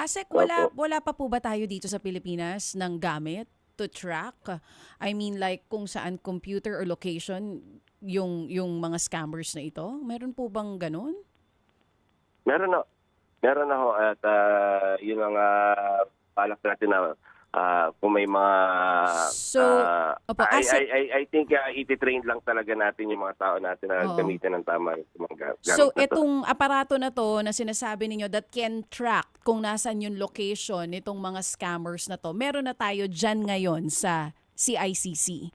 Asek, Opo. wala pa po ba tayo dito sa Pilipinas ng gamit to track? I mean like kung saan computer or location yung mga scammers na ito? Meron po bang ganun? Meron na meron na ho at, yun ang, balak natin na, kung may mga, So, opo, Asek, I think, iti-train lang talaga natin yung mga tao natin na oo. gamitin ng tama yung mga gamit So, na 'to. etong aparato na to na sinasabi ninyo that can track kung nasan yung location nitong mga scammers na to, meron na tayo dyan ngayon sa CICC.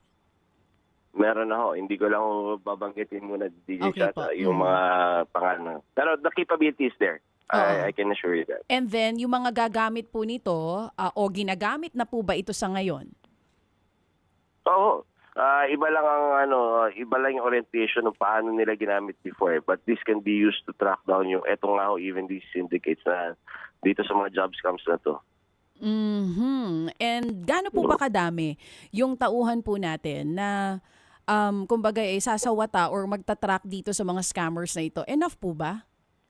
Meron na ho, hindi ko lang ho babanggitin muna DJ Okay Chacha po. yung mga pangalan. Pero the capability is there. I Oo. can assure you that. And then, yung mga gagamit po nito, o ginagamit na po ba ito sa ngayon? Oo. Iba lang ang iba lang yung orientation ng paano nila ginamit before. But this can be used to track down yung eto nga ho, even these syndicates na dito sa mga job scams na to. Mhm. And gaano po ba kadami yung tauhan po natin na kumbaga sasawata or magta-track dito sa mga scammers na ito? Enough po ba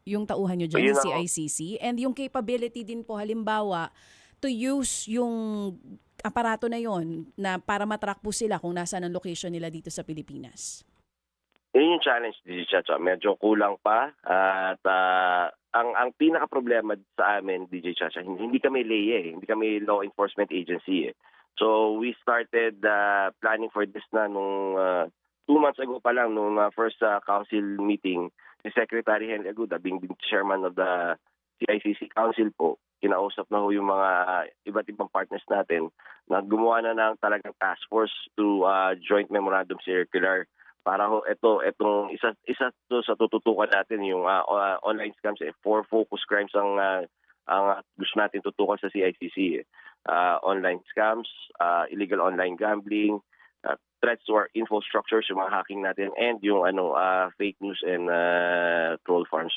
yung tauhan nyo dyan Ayun sa ang CICC? And yung capability din po halimbawa to use yung aparato na yon na para matrack po sila kung nasaan ang location nila dito sa Pilipinas. yun yung challenge DJ Chacha. Medyo kulang pa at ang pinaka problema sa amin DJ Chacha, hindi kami LEA eh. Hindi kami law enforcement agency eh. So we started planning for this na nung 2 months ago pa lang nung first council meeting si Secretary Henry Aguda being the chairman of the CICC Council po. Kinausap na ho yung mga iba't ibang partners natin na gumawa na ng talagang task force to joint memorandum circular para ho etong isa to sa tututukan natin yung online scams four focus crimes ang gusto natin tutukan sa CICC online scams, illegal online gambling, threats to our infrastructures, yung mga hacking natin and yung fake news and troll farms.